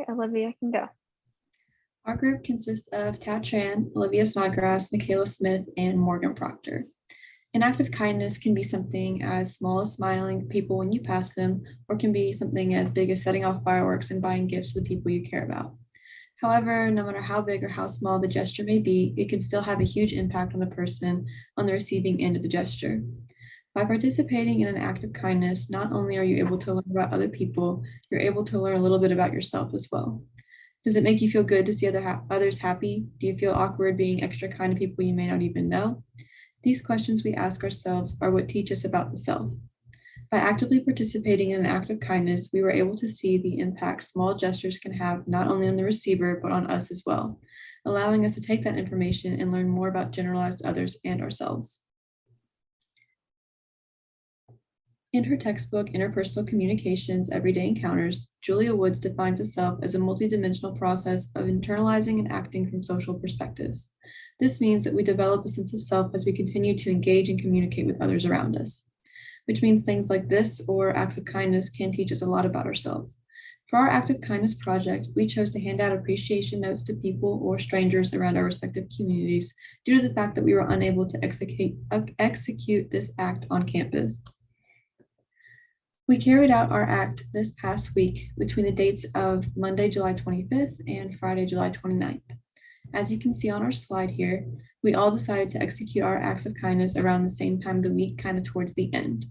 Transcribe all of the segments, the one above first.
right, Olivia can go. Our group consists of Tao Tran, Olivia Snodgrass, Michaela Smith, and Morgan Proctor. An act of kindness can be something as small as smiling at people when you pass them, or can be something as big as setting off fireworks and buying gifts for the people you care about. However, no matter how big or how small the gesture may be, it can still have a huge impact on the person on the receiving end of the gesture. By participating in an act of kindness, not only are you able to learn about other people, you're able to learn a little bit about yourself as well. Does it make you feel good to see others happy? Do you feel awkward being extra kind to people you may not even know? These questions we ask ourselves are what teach us about the self. By actively participating in an act of kindness, we were able to see the impact small gestures can have not only on the receiver, but on us as well, allowing us to take that information and learn more about generalized others and ourselves. In her textbook, Interpersonal Communications, Everyday Encounters, Julia Woods defines a self as a multidimensional process of internalizing and acting from social perspectives. This means that we develop a sense of self as we continue to engage and communicate with others around us, which means things like this or acts of kindness can teach us a lot about ourselves. For our Act of Kindness project, we chose to hand out appreciation notes to people or strangers around our respective communities due to the fact that we were unable to execute this act on campus. We carried out our act this past week between the dates of Monday, July 25th and Friday, July 29th. As you can see on our slide here, we all decided to execute our acts of kindness around the same time of the week, kind of towards the end.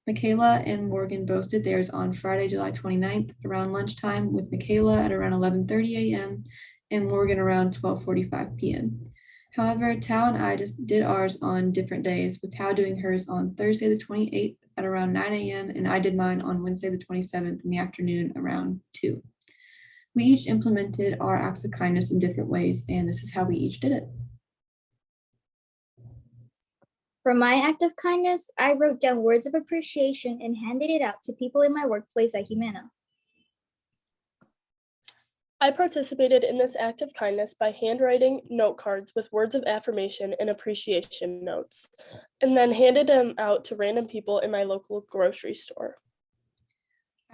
Michaela and Morgan both did theirs on Friday, July 29th around lunchtime, with Michaela at around 11:30 a.m. and Morgan around 12:45 p.m. However, Tao and I just did ours on different days, with Tao doing hers on Thursday the 28th at around 9 a.m. and I did mine on Wednesday the 27th in the afternoon around 2. We each implemented our acts of kindness in different ways, and this is how we each did it. For my act of kindness, I wrote down words of appreciation and handed it out to people in my workplace at Jimena. I participated in this act of kindness by handwriting note cards with words of affirmation and appreciation notes, and then handed them out to random people in my local grocery store.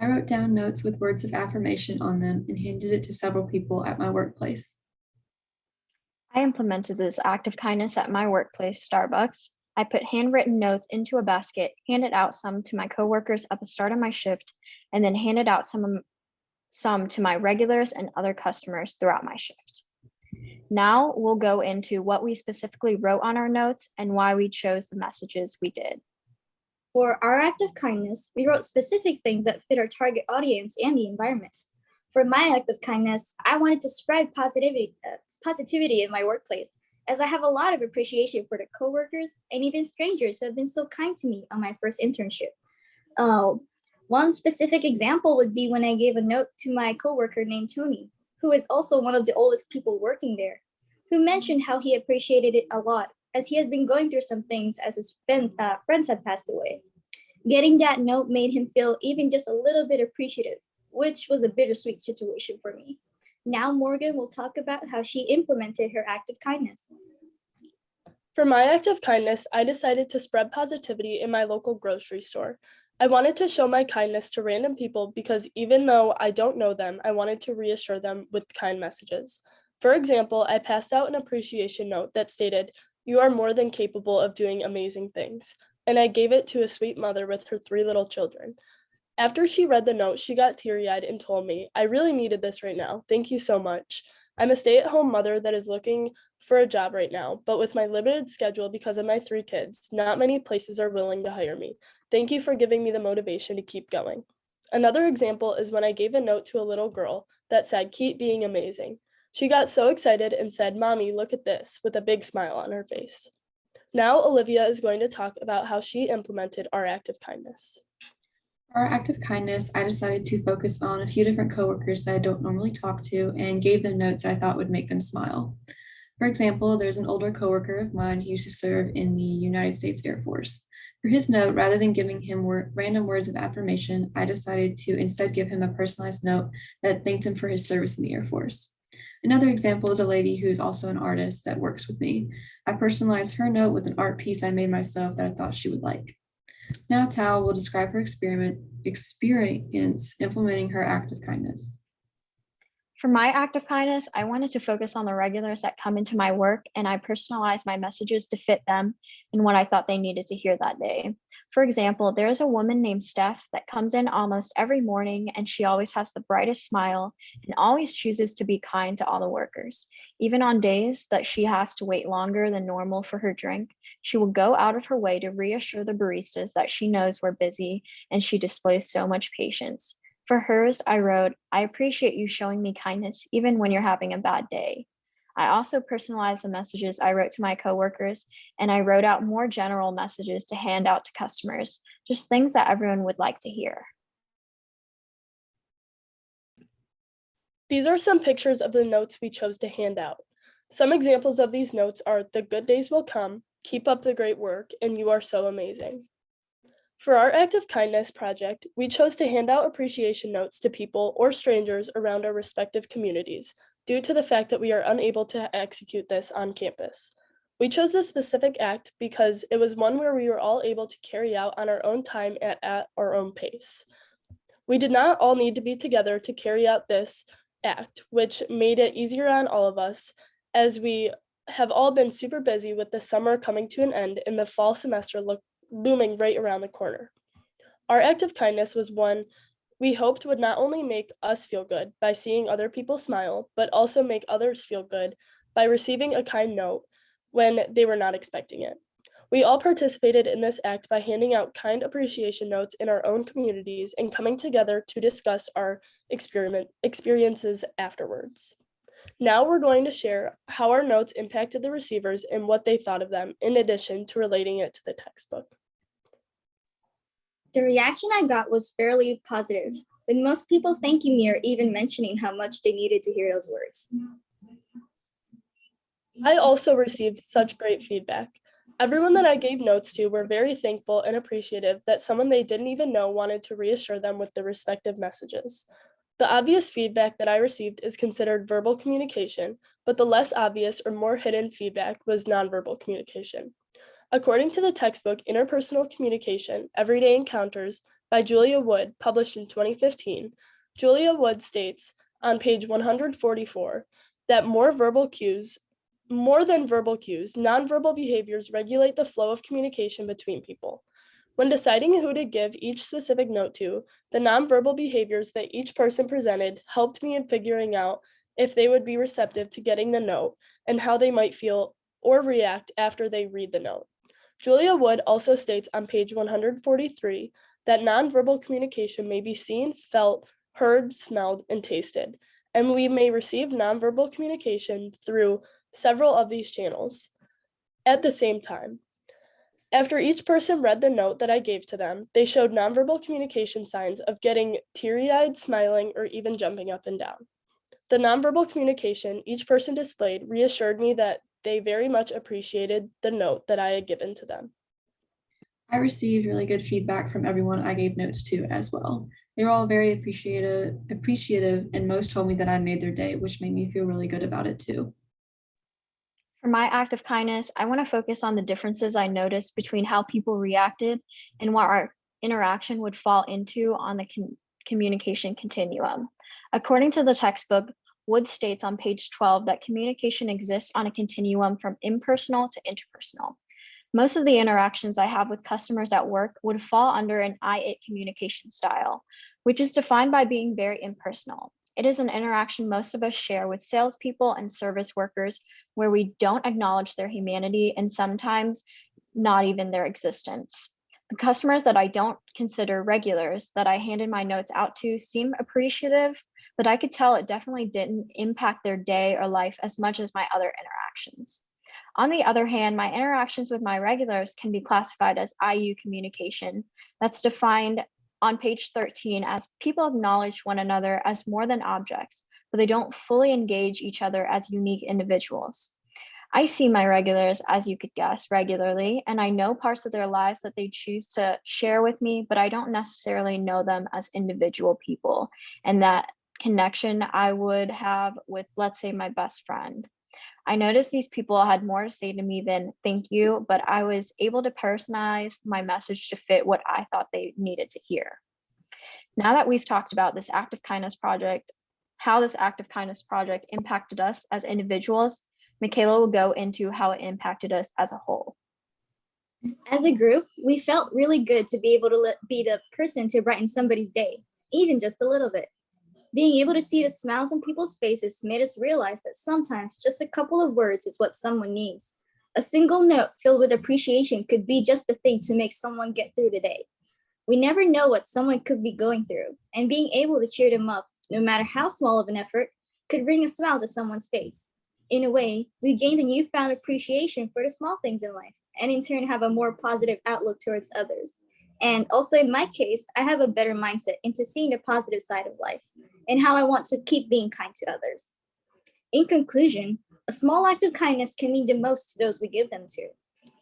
I wrote down notes with words of affirmation on them and handed it to several people at my workplace. I implemented this act of kindness at my workplace, Starbucks. I put handwritten notes into a basket, handed out some to my coworkers at the start of my shift, and then handed out some to my regulars and other customers throughout my shift. Now we'll go into what we specifically wrote on our notes and why we chose the messages we did. For our act of kindness, we wrote specific things that fit our target audience and the environment. For my act of kindness, I wanted to spread positivity in my workplace, as I have a lot of appreciation for the coworkers and even strangers who have been so kind to me on my first internship. One specific example would be when I gave a note to my coworker named Tony, who is also one of the oldest people working there, who mentioned how he appreciated it a lot as he had been going through some things as his friends had passed away. Getting that note made him feel even just a little bit appreciative, which was a bittersweet situation for me. Now Morgan will talk about how she implemented her act of kindness. For my act of kindness, I decided to spread positivity in my local grocery store. I wanted to show my kindness to random people because even though I don't know them, I wanted to reassure them with kind messages. For example, I passed out an appreciation note that stated, "You are more than capable of doing amazing things," and I gave it to a sweet mother with her 3 little children. After she read the note, she got teary-eyed and told me, "I really needed this right now. Thank you so much. I'm a stay-at-home mother that is looking for a job right now, but with my limited schedule because of my 3 kids, not many places are willing to hire me. Thank you for giving me the motivation to keep going." Another example is when I gave a note to a little girl that said, "Keep being amazing." She got so excited and said, "Mommy, look at this," with a big smile on her face. Now Olivia is going to talk about how she implemented our act of kindness. For our act of kindness, I decided to focus on a few different coworkers that I don't normally talk to and gave them notes that I thought would make them smile. For example, there's an older coworker of mine who used to serve in the United States Air Force. For his note, rather than giving him random words of affirmation, I decided to instead give him a personalized note that thanked him for his service in the Air Force. Another example is a lady who is also an artist that works with me. I personalized her note with an art piece I made myself that I thought she would like. Now Tao will describe her experience implementing her act of kindness. For my act of kindness, I wanted to focus on the regulars that come into my work, and I personalized my messages to fit them and what I thought they needed to hear that day. For example, there is a woman named Steph that comes in almost every morning, and she always has the brightest smile and always chooses to be kind to all the workers. Even on days that she has to wait longer than normal for her drink, she will go out of her way to reassure the baristas that she knows we're busy, and she displays so much patience. For hers, I wrote, I appreciate you showing me kindness even when you're having a bad day. I also personalized the messages I wrote to my coworkers, and I wrote out more general messages to hand out to customers, just things that everyone would like to hear. These are some pictures of the notes we chose to hand out. Some examples of these notes are "The good days will come," "Keep up the great work," and "You are so amazing." For our Act of Kindness project, we chose to hand out appreciation notes to people or strangers around our respective communities due to the fact that we are unable to execute this on campus. We chose this specific act because it was one where we were all able to carry out on our own time at our own pace. We did not all need to be together to carry out this act, which made it easier on all of us as we have all been super busy with the summer coming to an end and the fall semester looming right around the corner. Our act of kindness was one we hoped would not only make us feel good by seeing other people smile, but also make others feel good by receiving a kind note when they were not expecting it. We all participated in this act by handing out kind appreciation notes in our own communities and coming together to discuss our experiences afterwards. Now we're going to share how our notes impacted the receivers and what they thought of them, in addition to relating it to the textbook. The reaction I got was fairly positive, with most people thanking me or even mentioning how much they needed to hear those words. I also received such great feedback. Everyone that I gave notes to were very thankful and appreciative that someone they didn't even know wanted to reassure them with the respective messages. The obvious feedback that I received is considered verbal communication, but the less obvious or more hidden feedback was nonverbal communication. According to the textbook Interpersonal Communication, Everyday Encounters by Julia Wood, published in 2015, Julia Wood states on page 144 that more than verbal cues, nonverbal behaviors regulate the flow of communication between people. When deciding who to give each specific note to, the nonverbal behaviors that each person presented helped me in figuring out if they would be receptive to getting the note and how they might feel or react after they read the note. Julia Wood also states on page 143 that nonverbal communication may be seen, felt, heard, smelled, and tasted, and we may receive nonverbal communication through several of these channels at the same time. After each person read the note that I gave to them, they showed nonverbal communication signs of getting teary-eyed, smiling, or even jumping up and down. The nonverbal communication each person displayed reassured me that they very much appreciated the note that I had given to them. I received really good feedback from everyone I gave notes to as well. They were all very appreciative, and most told me that I made their day, which made me feel really good about it too. For my act of kindness, I want to focus on the differences I noticed between how people reacted and what our interaction would fall into on the communication continuum. According to the textbook, Wood states on page 12 that communication exists on a continuum from impersonal to interpersonal. Most of the interactions I have with customers at work would fall under an I-it communication style, which is defined by being very impersonal. It is an interaction most of us share with salespeople and service workers where we don't acknowledge their humanity and sometimes not even their existence. The customers that I don't consider regulars that I handed my notes out to seem appreciative, but I could tell it definitely didn't impact their day or life as much as my other interactions. On the other hand, my interactions with my regulars can be classified as IU communication. That's defined on page 13 as people acknowledge one another as more than objects, but they don't fully engage each other as unique individuals. I see my regulars, as you could guess, regularly, and I know parts of their lives that they choose to share with me, but I don't necessarily know them as individual people, and that connection I would have with, let's say, my best friend. I noticed these people had more to say to me than thank you, but I was able to personalize my message to fit what I thought they needed to hear. Now that we've talked about this act of kindness project, how this act of kindness project impacted us as individuals, Michaela will go into how it impacted us as a whole. As a group, we felt really good to be able to be the person to brighten somebody's day, even just a little bit. Being able to see the smiles on people's faces made us realize that sometimes just a couple of words is what someone needs. A single note filled with appreciation could be just the thing to make someone get through the day. We never know what someone could be going through, and being able to cheer them up, no matter how small of an effort, could bring a smile to someone's face. In a way, we gained a newfound appreciation for the small things in life, and in turn have a more positive outlook towards others. And also in my case, I have a better mindset into seeing the positive side of life and how I want to keep being kind to others. In conclusion, a small act of kindness can mean the most to those we give them to.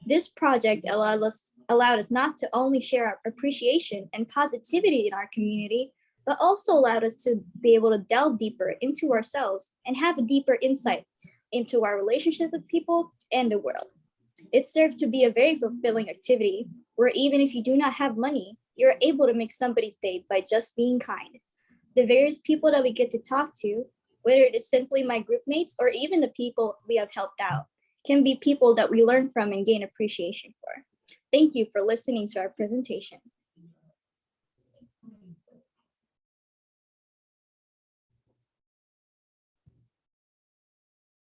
This project allowed us not to only share our appreciation and positivity in our community, but also allowed us to be able to delve deeper into ourselves and have a deeper insight into our relationship with people and the world. It served to be a very fulfilling activity where even if you do not have money, you're able to make somebody's day by just being kind. The various people that we get to talk to, whether it is simply my group mates or even the people we have helped out, can be people that we learn from and gain appreciation for. Thank you for listening to our presentation.